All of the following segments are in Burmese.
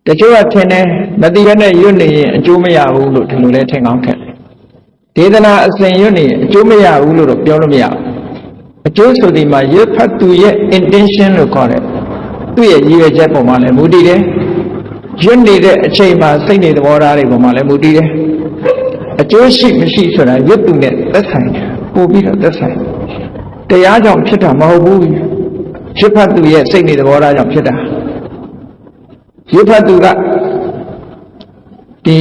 တချို့ကထင်တယ်မသိဘဲနဲ့ရွတ်နေရင်အကျိုးမရဘူးလို့ဒီလိုလဲထင်ကောင်းထင်တယ်ဒေသနာအစဉ်ရွတ်နေရင်အကျိုးမရဘူးလို့တော့ပြောလို့မရဘူးအကျိုးဆိုဒီမှာရွတ်ဖတ်သူရဲ့ intention လို့ခေါ်တယ်သူ့ရဲ့ရည်ရွယ်ချက်ပုံမှာလည်းမူတည်တယ်ရွတ်နေတဲ့အချိန်မှာစိတ်နေသဘောထားတွေပုံမှာလည်းမူတည်တယ်အကျိုးရှိမရှိဆိုတာရွတ်သူနဲ့သက်ဆိုင်တယ်ပို့ပြီးတော့သက်ဆိုင်တရားကြောင့်ဖြစ်တာမဟုတ်ဘူးရွတ်ဖတ်သူရဲ့စိတ်နေသဘောထားကြောင့်ဖြစ်တာရွတ်ဖတ်သူကဒီ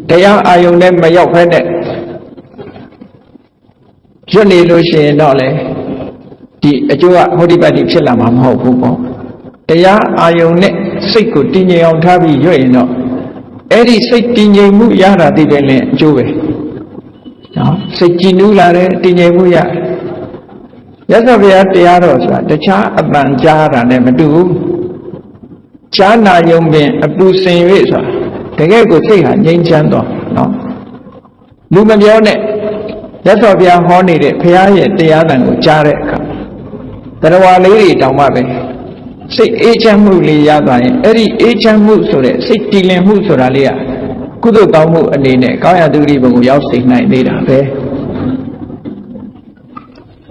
တရားအာယုန်နဲ့မရောက်ဖက်နဲ့ရွတ်နေလို့ရှိရင်တော့လေဒီအကျိုးကဟောဒီပတ်တိဖြစ်လာမှာမဟုတ်ဘူးပေါ့တရားအာယုန်နဲ့စိတ်ကိုတည်ငြိမ်အောင်ထားပြီးရွတ်ရင်တော့အဲ့ဒီစိတ်တည်ငြိမ်မှုရတာဒီပဲလေအကျိုးပဲနော်စိတ်ကြည်နူးလာတယ်တည်ငြိမ်မှုရရသော်ဘုရားတရားတော်ဆိုတာတခြားအပံကြားတာနဲ့မတူဘူးကြားနာယုံပင်အပူစင်၍ဆိုတာတကယ်ကိုစိတ်ဟာငြိမ်းချမ်းသွားနော်လူမပြောနဲ့ရသော်ဘုရားဟောနေတဲ့ဘုရားရဲ့တရားတန်ကိုကြားတဲ့အခါတရားလေးတွေတောင်မှပဲစိတ်အေးချမ်းမှုလေးရသွားရင်အဲ့ဒီအေးချမ်းမှုဆိုတဲ့စိတ်တည်လင်မှုဆိုတာလေးကကုသိုလ်ကောင်းမှုအနေနဲ့ကောင်းရာသူရိဘုံကိုရောက်စေနိုင်သေးတာပဲ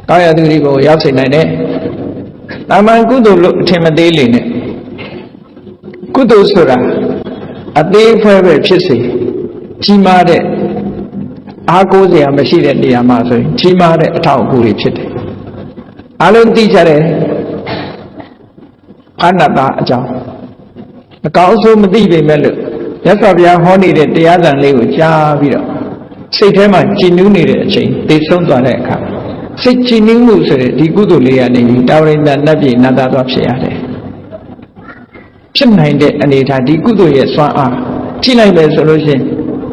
ကောင်းရာသူရိဘုံကိုရောက်စေနိုင်တယ်။တာမန်ကုသိုလ်လို့အထင်မသေးလေနဲ့ကုသိုလ်ဆိုတာအသေးဖွဲပဲဖြစ်စေကြီးမားတဲ့အားကိုးစရာမရှိတဲ့နေရာမှာဆိုရင်ကြီးမားတဲ့အထောက်အကူတွေဖြစ်တယ်။အားလုံးသိကြတယ်အနတ္တအကြောင်းအကောင်းဆုံးမသိပေမဲ့လို့ရသော်ဘုရားဟောနေတဲ့တရားစံလေးကိုကြားပြီးတော့စိတ်ထဲမှာကြည်နူးနေတဲ့အချိန်သိဆုံးသွားတဲ့အခါစိတ်ကြည်နူးမှုဆိုတဲ့ဒီကုသိုလ်လေးကနေပြီးတာဝရိန္ဒနတ်ပြည်နတ်သားသွားဖြစ်ရတယ်ဖြစ်နိုင်တဲ့အနေထားဒီကုသိုလ်ရဲ့စွမ်းအားကြည့်လိုက်မယ်ဆိုလို့ရှိရင်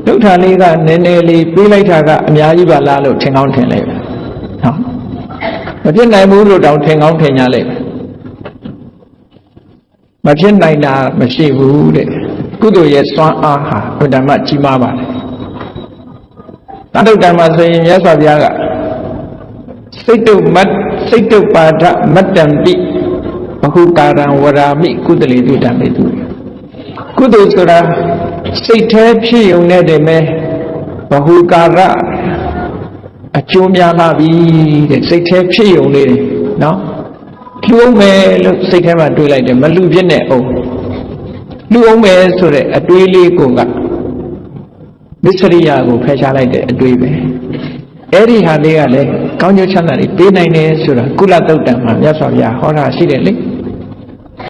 ဒုက္ခလေးကနည်းနည်းလေးပြေးလိုက်တာကအများကြီးပါလားလို့ထင်ကောင်းထင်လိုက်ပဲနော်မဖြစ်နိုင်ဘူးလို့တောင်ထင်ကောင်းထင်ကြလိုက်မဖြစ်နိုင်တာမရှိဘူးတဲ့ကုသိုလ်ရဲ့စွမ်းအားဟာဘုဒ္ဓမကြီးမားပါတယ်တတုတ္တမဆိုရင်မြတ်စွာဘုရားကစိတ်တုပါဒမတ္တံပိဘဟုကာရံဝရာမိကုသလေတုတံမေတုကုသိုလ်ဆိုတာစိတ်แท้ဖြစ်ုံနဲ့တည်းမဲ့ဘဟုကာရအကျိုးများလာပြီတဲ့စိတ်แท้ဖြစ်ုံလေးတယ်နော်လူအောင်မယ်လို့စိတ်ထဲမှာတွေးလိုက်တယ်မလူပြည့်နဲ့အောင်လူအောင်မယ်ဆိုတဲ့အတွေးလေးကိုကမစ္စရိယကိုဖယ်ရှားလိုက်တဲ့အတွေးပဲအဲ့ဒီဟာလေးကလည်းကောင်းကျိုးချမ်းသာတွေပေးနိုင်တယ်ဆိုတာကုလသုတ်တံမှာမြတ်စွာဘုရားဟောတာရှိတယ်လေ